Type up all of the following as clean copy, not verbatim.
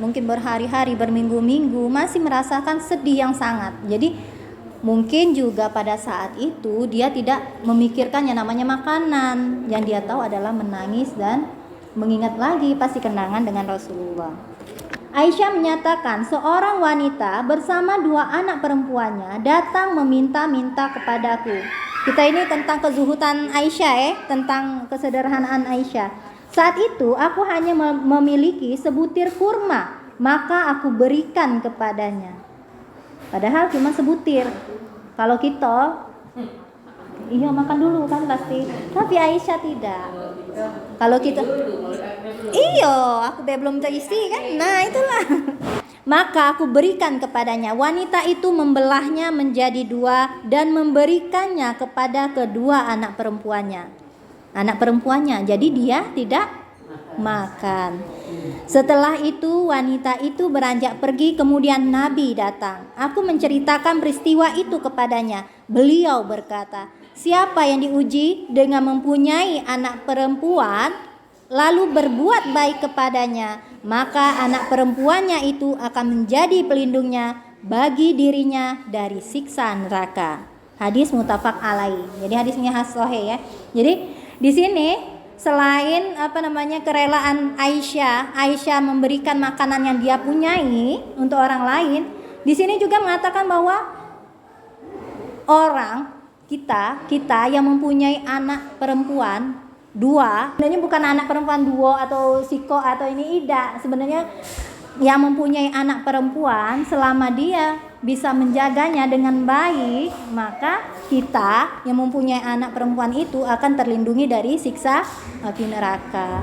mungkin berhari-hari, berminggu-minggu masih merasakan sedih yang sangat. Jadi mungkin juga pada saat itu dia tidak memikirkan yang namanya makanan. Yang dia tahu adalah menangis dan mengingat lagi pasti kenangan dengan Rasulullah. Aisyah menyatakan seorang wanita bersama 2 anak perempuannya datang meminta-minta kepadaku. Kita ini tentang kezuhudan Aisyah, tentang kesederhanaan Aisyah. Saat itu aku hanya memiliki sebutir kurma, maka aku berikan kepadanya. Padahal cuma sebutir. Kalau kita iya makan dulu kan pasti. Tapi Aisyah tidak. Kalau kita iya, aku belum terisi kan. Nah, itulah. Maka aku berikan kepadanya. Wanita itu membelahnya menjadi 2 dan memberikannya kepada kedua anak perempuannya. Anak perempuannya. Jadi dia tidak makan. Setelah itu wanita itu beranjak pergi, kemudian Nabi datang. Aku menceritakan peristiwa itu kepadanya. Beliau berkata, siapa yang diuji dengan mempunyai anak perempuan lalu berbuat baik kepadanya, maka anak perempuannya itu akan menjadi pelindungnya bagi dirinya dari siksa neraka. Hadis muttafaq alaih. Jadi hadisnya sahih ya. Jadi di sini selain kerelaan Aisyah memberikan makanan yang dia punyai untuk orang lain, di sini juga mengatakan bahwa orang kita yang mempunyai anak perempuan 2, sebenarnya bukan anak perempuan 2 atau siko atau ini tidak. Sebenarnya yang mempunyai anak perempuan selama dia bisa menjaganya dengan baik, maka kita yang mempunyai anak perempuan itu akan terlindungi dari siksa api neraka.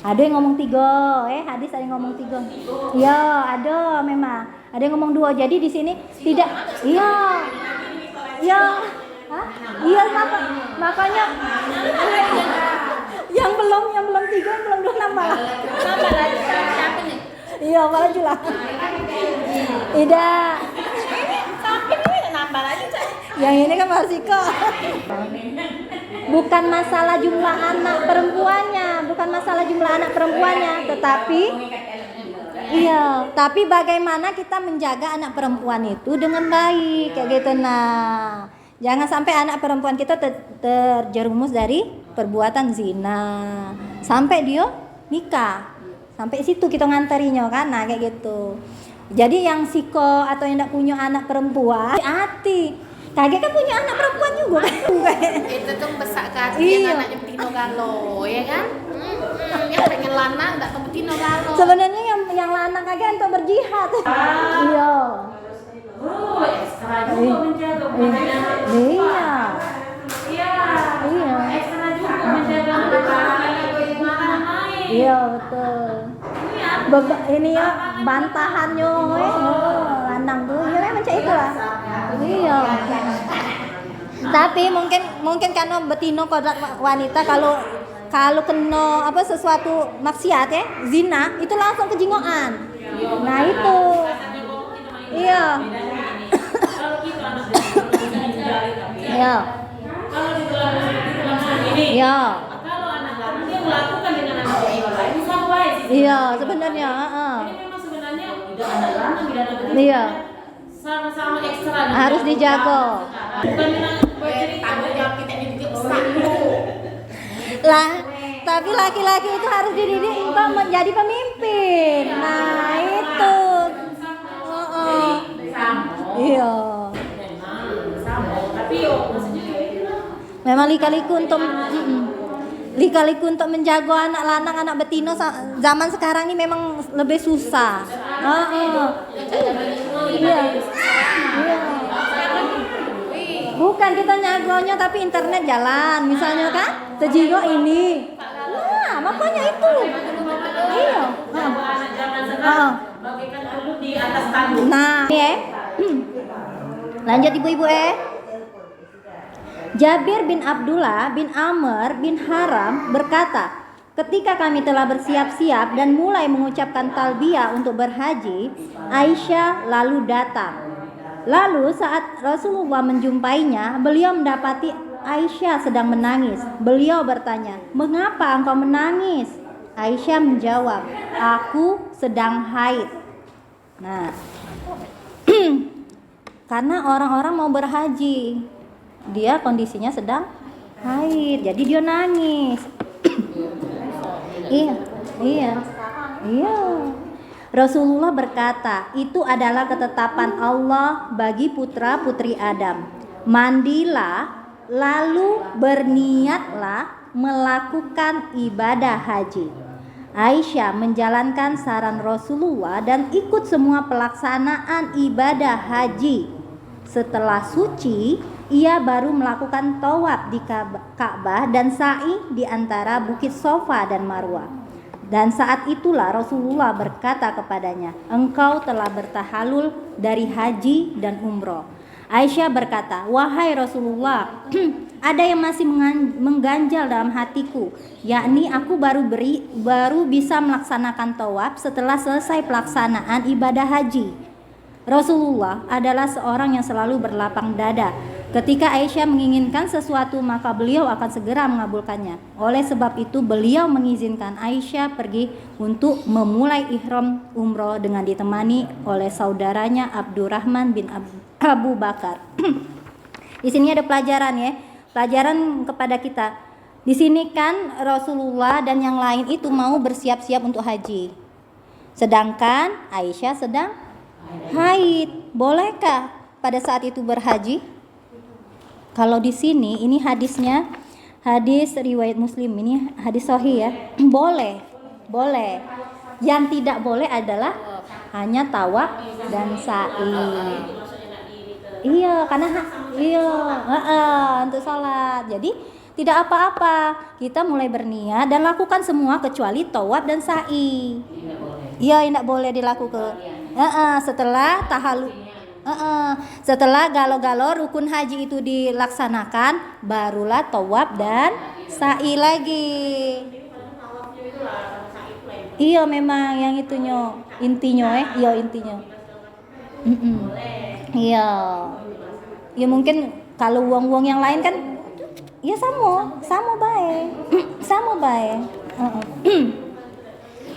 Ada yang ngomong 3, hadis ada yang ngomong 3. Iya, ada memang. Ada yang ngomong 2. Jadi di sini tidak. Iya. Iya. Hah? Iya, makanya yang belum 3, yang belum 2 nambah lagi. Iya, malah jelas. Tidak. Ini nambah lagi. Yang ini kan masih kok. Bukan masalah jumlah anak perempuannya, tetapi tapi bagaimana kita menjaga anak perempuan itu dengan baik kayak gitu. Nah, jangan sampai anak perempuan kita terjerumus dari perbuatan zina sampai dia nikah. Sampai situ kita ngantarinya kan, nah kayak gitu. Jadi yang siko atau yang tidak punya anak perempuan, hati. Kage kan punya anak perempuan juga kan? Itu tuh besak kaki yang anaknya betino galo, ya kan? Yang pengen lanang nggak ke betino galo. Sebenarnya yang lanang kage untuk berjihad. Iya. Ekstra juga menjaga makanya. Iya. Ekstra juga menjaga makanan lain. Iya betul. Ini ya bantahannya, lanang tuh, ya macam itulah. Iya. Tapi mungkin karena betino kodrat wanita kalau kena sesuatu maksiat ya, zina itu langsung kejingoan. Nah itu. Iya. Iya. Iya. Kalau anak laki dia melakukan dengan anak lain sama baik. Iya, sebenarnya, Jadi memang sebenarnya tidak ada lanang, tidak ada betina. Iya. Sama-sama ekstra. Harus dijaga. Bukan Tanggung jawab kita dididik besar dulu. Lah, tapi laki-laki itu harus dididik untuk menjadi pemimpin. Nah, itu. Iya. Tapi Memang lika-liku untuk menjaga anak lanang, anak betino zaman sekarang ini memang lebih susah. Iya. Bukan kita nyagonya tapi internet jalan, misalnya kan? Tejigo ini. Nah, makanya itu. Iya. bagaikan dulu di atas tanggung. Nah, lanjut ibu-ibu Jabir bin Abdullah bin Amr bin Haram berkata, ketika kami telah bersiap-siap dan mulai mengucapkan talbiyah untuk berhaji, Aisyah lalu datang. Lalu saat Rasulullah menjumpainya, beliau mendapati Aisyah sedang menangis. Beliau bertanya, "Mengapa engkau menangis?" Aisyah menjawab, aku sedang haid. Nah, karena orang-orang mau berhaji, dia kondisinya sedang haid, jadi dia nangis. Iya, iya, iya. Rasulullah berkata, itu adalah ketetapan Allah bagi putra-putri Adam. Mandilah, lalu berniatlah melakukan ibadah haji. Aisyah menjalankan saran Rasulullah dan ikut semua pelaksanaan ibadah haji. Setelah suci, ia baru melakukan tawaf di Ka'bah dan sa'i di antara Bukit Sofa dan Marwah. Dan saat itulah Rasulullah berkata kepadanya, engkau telah bertahalul dari haji dan umroh. Aisyah berkata, wahai Rasulullah, ada yang masih mengganjal dalam hatiku, yakni aku baru bisa melaksanakan tawaf setelah selesai pelaksanaan ibadah haji. Rasulullah adalah seorang yang selalu berlapang dada. Ketika Aisyah menginginkan sesuatu, maka beliau akan segera mengabulkannya. Oleh sebab itu beliau mengizinkan Aisyah pergi untuk memulai ihram umroh dengan ditemani oleh saudaranya Abdurrahman bin Abu Bakar. Di sini ada pelajaran ya, pelajaran kepada kita. Di sini kan Rasulullah dan yang lain itu mau bersiap-siap untuk haji. Sedangkan Aisyah sedang haid. Bolehkah pada saat itu berhaji? Kalau di sini ini hadisnya hadis riwayat Muslim, ini hadis sahih ya. Boleh. Boleh. Yang tidak boleh adalah hanya tawaf dan sa'i. Iya, karena untuk salat. Jadi tidak apa-apa. Kita mulai berniat dan lakukan semua kecuali tawaf dan sa'i. Iya, tidak boleh dilakukan. Setelah tahalul. Setelah galo-galo rukun haji itu dilaksanakan, barulah tawaf dan sa'i lagi. Iya, memang yang itunya intinya iya intinya. Iya. Ya mungkin kalau uang-uang yang lain kan ya sama baik. Sama baik.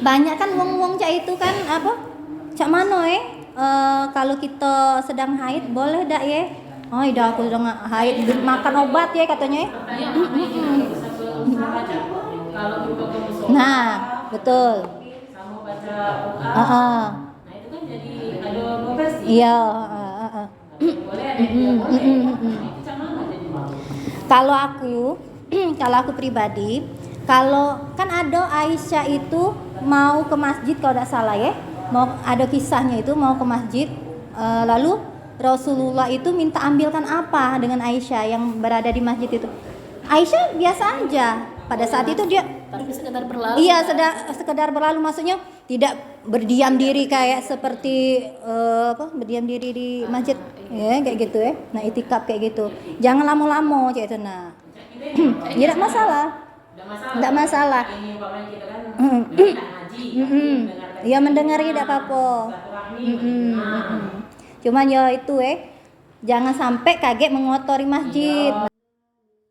Banyak kan uang-uang cak itu kan apa? Cak mano kalau kita sedang haid boleh dak ya? Oh, dah aku sedang haid makan obat ya katanya. Nah, betul. Sama baca Quran. Nah, itu kan jadi ada dua versi. Iya, Boleh ada yang tidak boleh. Itu sama jadi malu. Kalau aku pribadi, kalau kan ada Aisyah itu mau ke masjid kalau tidak salah ya, ada kisahnya itu mau ke masjid, lalu Rasulullah itu minta ambilkan apa dengan Aisyah yang berada di masjid itu. Aisyah biasa aja pada saat itu dia Tapi sekedar berlalu. iya sekedar berlalu, maksudnya tidak berdiam diri kayak seperti berdiam diri di masjid ya kayak gitu ya. Nah, itikaf kayak gitu jangan lama-lama kayak itu. Nah tidak masalah. Tidak masalah. Ini umpamanya kita kan ngaji. Ya mendengar tidak apa-apa. Cuman ya itu jangan sampai kaget mengotori masjid.